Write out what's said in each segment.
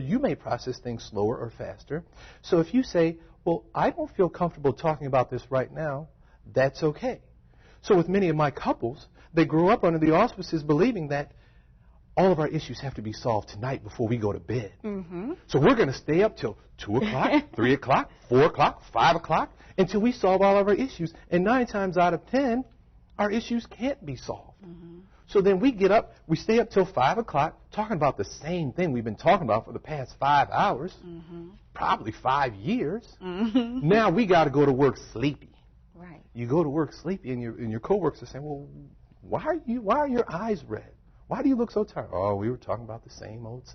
You may process things slower or faster. So if you say, well, I don't feel comfortable talking about this right now, that's okay. So with many of my couples, they grow up under the auspices believing that all of our issues have to be solved tonight before we go to bed. Mm-hmm. So we're going to stay up till 2 o'clock, 3 o'clock, 4 o'clock, 5 o'clock until we solve all of our issues. And 9 times out of 10, our issues can't be solved. Mm-hmm. So then we get up, we stay up till 5 o'clock talking about the same thing we've been talking about for the past 5 hours, probably 5 years. Now we got to go to work sleepy. Right. You go to work sleepy, and your coworkers are saying, "Well, why are your eyes red? Why do you look so tired?" "Oh, we were talking about the same old,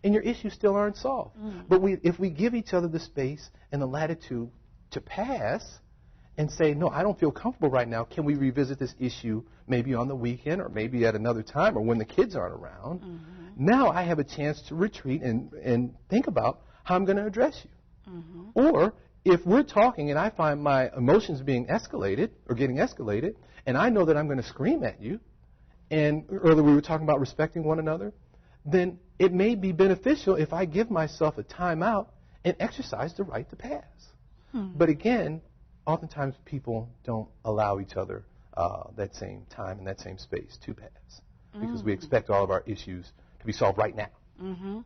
and your issues still aren't solved. But if we give each other the space and the latitude to pass and say, "No, I don't feel comfortable right now. Can we revisit this issue maybe on the weekend or maybe at another time or when the kids aren't around?" Now I have a chance to retreat and think about how I'm going to address you. Or if we're talking and I find my emotions being escalated or getting escalated, and I know that I'm going to scream at you, and earlier we were talking about respecting one another, then it may be beneficial if I give myself a timeout and exercise the right to pass. But again, oftentimes people don't allow each other that same time and that same space to pass because we expect all of our issues to be solved right now.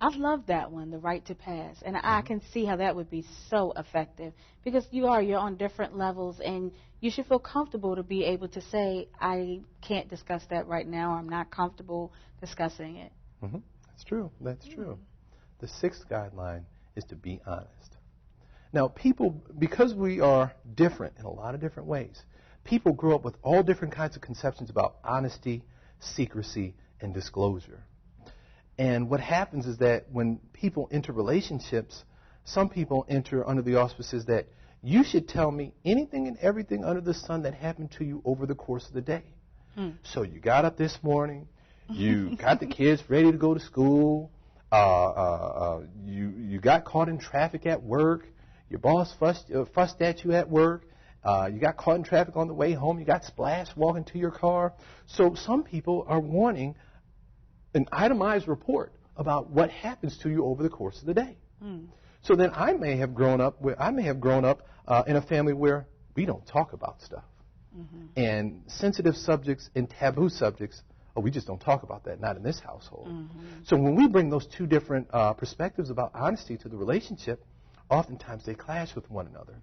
I love that one, the right to pass. And I can see how that would be so effective because you're on different levels and you should feel comfortable to be able to say, I can't discuss that right now. I'm not comfortable discussing it. That's true. That's true. The 6th guideline is to be honest. Now, people, because we are different in a lot of different ways, people grow up with all different kinds of conceptions about honesty, secrecy, and disclosure. And what happens is that when people enter relationships, some people enter under the auspices that you should tell me anything and everything under the sun that happened to you over the course of the day. So you got up this morning, you got the kids ready to go to school, you got caught in traffic at work, your boss fussed at you at work, you got caught in traffic on the way home, you got splashed walking to your car. So some people are wanting an itemized report about what happens to you over the course of the day. So then I may have grown up in a family where we don't talk about stuff. And sensitive subjects and taboo subjects, we just don't talk about that, not in this household. So when we bring those two different perspectives about honesty to the relationship, oftentimes they clash with one another.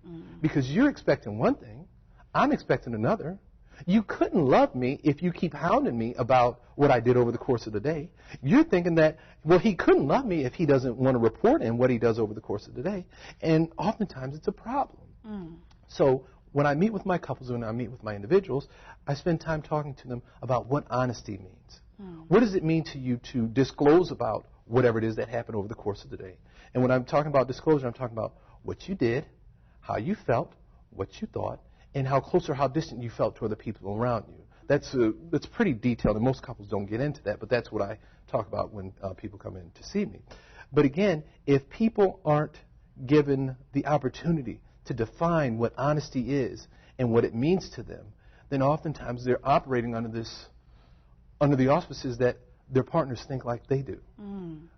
Because you're expecting one thing, I'm expecting another. You couldn't love me if you keep hounding me about what I did over the course of the day. You're thinking that, well, he couldn't love me if he doesn't want to report in what he does over the course of the day. And oftentimes it's a problem. So when I meet with my couples, when I meet with my individuals, I spend time talking to them about what honesty means. What does it mean to you to disclose about whatever it is that happened over the course of the day? And when I'm talking about disclosure, I'm talking about what you did, how you felt, what you thought, and how close or how distant you felt toward the people around you. That's pretty detailed, and most couples don't get into that, but that's what I talk about when people come in to see me. But again, if people aren't given the opportunity to define what honesty is and what it means to them, then oftentimes they're operating under the auspices that their partners think like they do.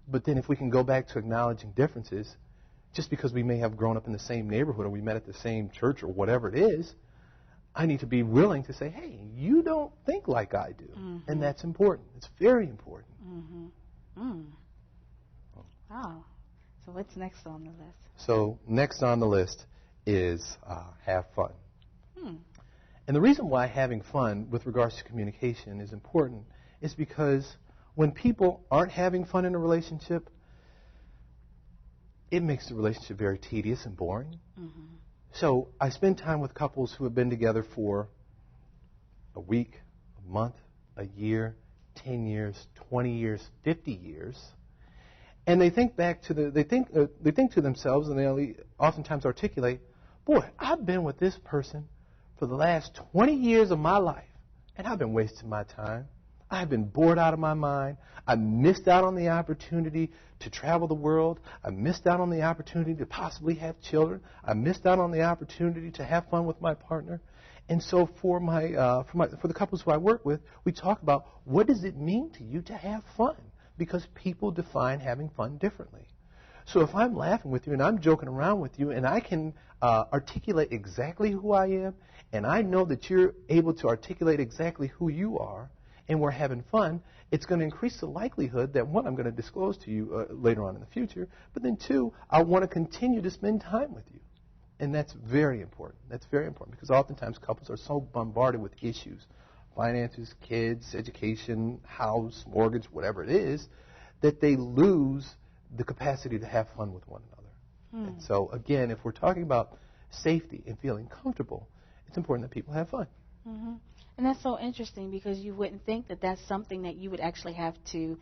But then if we can go back to acknowledging differences, just because we may have grown up in the same neighborhood or we met at the same church or whatever it is, I need to be willing to say, hey, you don't think like I do. And that's important. It's very important. Wow. So what's next on the list? So next on the list is have fun. And the reason why having fun with regards to communication is important is because when people aren't having fun in a relationship, it makes the relationship very tedious and boring. So I spend time with couples who have been together for a week, a month, a year, 10 years, 20 years, 50 years, and they think back to they think to themselves, and they oftentimes articulate, "Boy, I've been with this person for the last 20 years of my life, and I've been wasting my time. I've been bored out of my mind. I missed out on the opportunity to travel the world. I missed out on the opportunity to possibly have children. I missed out on the opportunity to have fun with my partner." And so for the couples who I work with, we talk about what does it mean to you to have fun, because people define having fun differently. So if I'm laughing with you and I'm joking around with you and I can articulate exactly who I am, and I know that you're able to articulate exactly who you are, and we're having fun, it's going to increase the likelihood that, one, I'm going to disclose to you later on in the future, but then, two, I want to continue to spend time with you. And that's very important. That's very important because oftentimes couples are so bombarded with issues, finances, kids, education, house, mortgage, whatever it is, that they lose the capacity to have fun with one another. And so, again, if we're talking about safety and feeling comfortable, it's important that people have fun. Mm-hmm. And that's so interesting because you wouldn't think that that's something that you would actually have to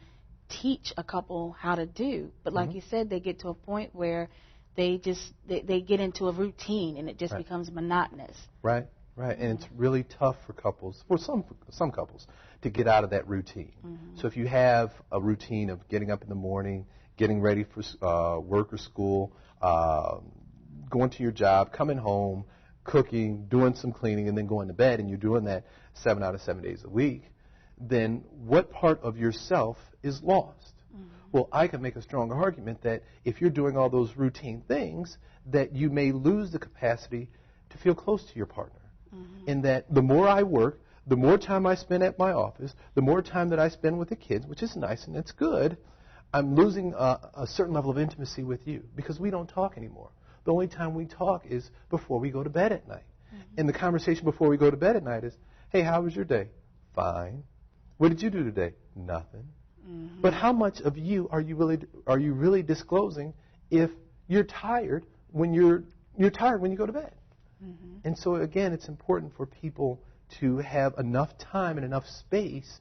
teach a couple how to do. But like you said, they get to a point where they get into a routine and it just becomes monotonous. Right. And it's really tough for couples, for some couples, to get out of that routine. So if you have a routine of getting up in the morning, getting ready for work or school, going to your job, coming home, cooking, doing some cleaning, and then going to bed, and you're doing that 7 out of 7 days a week, then what part of yourself is lost? Well, I can make a stronger argument that if you're doing all those routine things, that you may lose the capacity to feel close to your partner. In that the more I work, the more time I spend at my office, the more time that I spend with the kids, which is nice and it's good, I'm losing a certain level of intimacy with you because we don't talk anymore. The only time we talk is before we go to bed at night. And the conversation before we go to bed at night is, hey, how was your day? Fine. What did you do today? Nothing. But how much of you are you really disclosing if you're tired when you're tired when you go to bed? And so again, it's important for people to have enough time and enough space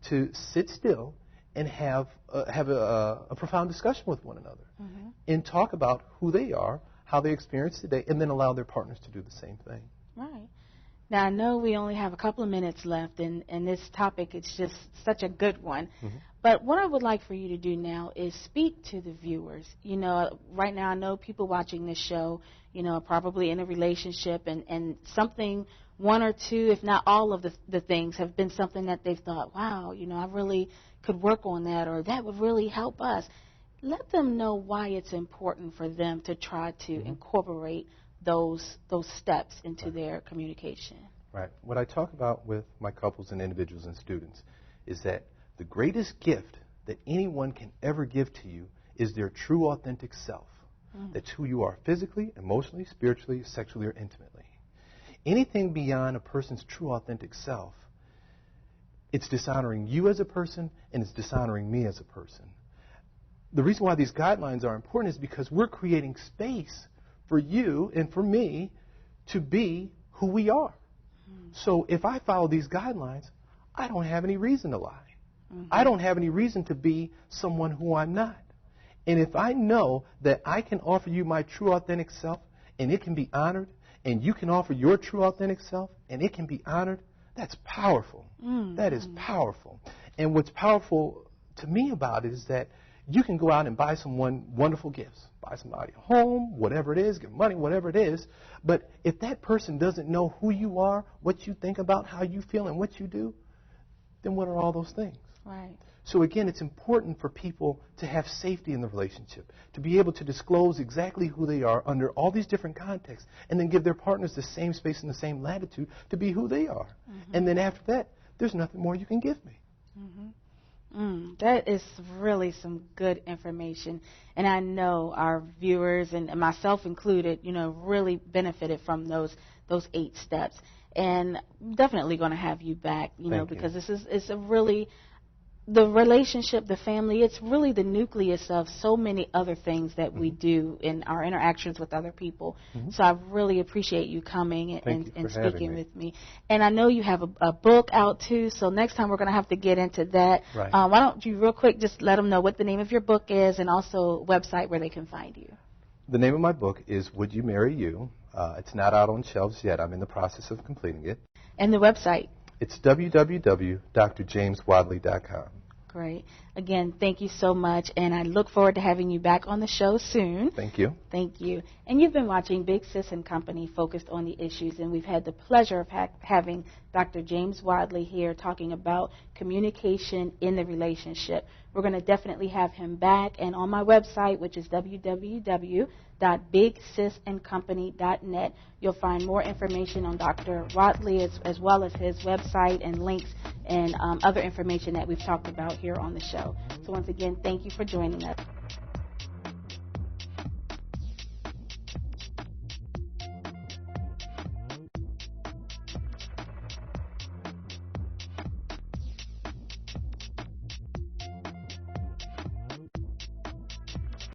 to sit still and have a profound discussion with one another and talk about who they are, how they experience the day, and then allow their partners to do the same thing. Right. Now, I know we only have a couple of minutes left, and this topic is just such a good one. But what I would like for you to do now is speak to the viewers. You know, right now I know people watching this show, you know, are probably in a relationship, and something, one or two, if not all of the things have been something that they've thought, wow, you know, I really could work on that, or that would really help us. Let them know why it's important for them to try to incorporate those steps into their communication. Right. What I talk about with my couples and individuals and students is that the greatest gift that anyone can ever give to you is their true, authentic self. That's who you are physically, emotionally, spiritually, sexually, or intimately. Anything beyond a person's true, authentic self, it's dishonoring you as a person, and it's dishonoring me as a person. The reason why these guidelines are important is because we're creating space for you and for me to be who we are. So if I follow these guidelines, I don't have any reason to lie. I don't have any reason to be someone who I'm not. And if I know that I can offer you my true, authentic self, and it can be honored, and you can offer your true, authentic self, and it can be honored, that's powerful. That is powerful. And what's powerful to me about it is that you can go out and buy someone wonderful gifts. Buy somebody a home, whatever it is, give money, whatever it is. But if that person doesn't know who you are, what you think about, how you feel, and what you do, then what are all those things? Right. So again, it's important for people to have safety in the relationship, to be able to disclose exactly who they are under all these different contexts, and then give their partners the same space and the same latitude to be who they are. And then after that, there's nothing more you can give me. That is really some good information. And I know our viewers, and myself included, you know, really benefited from those 8 steps. And definitely going to have you back, you know, because it's a really, the relationship, the family, it's really the nucleus of so many other things that we do in our interactions with other people. So I really appreciate you coming and speaking with me. And I know you have a book out too, so next time we're going to have to get into that. Right. Why don't you real quick just let them know what the name of your book is and also a website where they can find you. The name of my book is Would You Marry You? It's not out on shelves yet. I'm in the process of completing it. And the website? It's www.drjameswadley.com. Great. Again, thank you so much, and I look forward to having you back on the show soon. Thank you. Thank you. And you've been watching Big Sis and Company, focused on the issues, and we've had the pleasure of having Dr. James Wadley here talking about communication in the relationship. We're going to definitely have him back, and on my website, which is www.bigsisandcompany.net, you'll find more information on Dr. Wadley as well as his website and links and other information that we've talked about here on the show. So once again, thank you for joining us.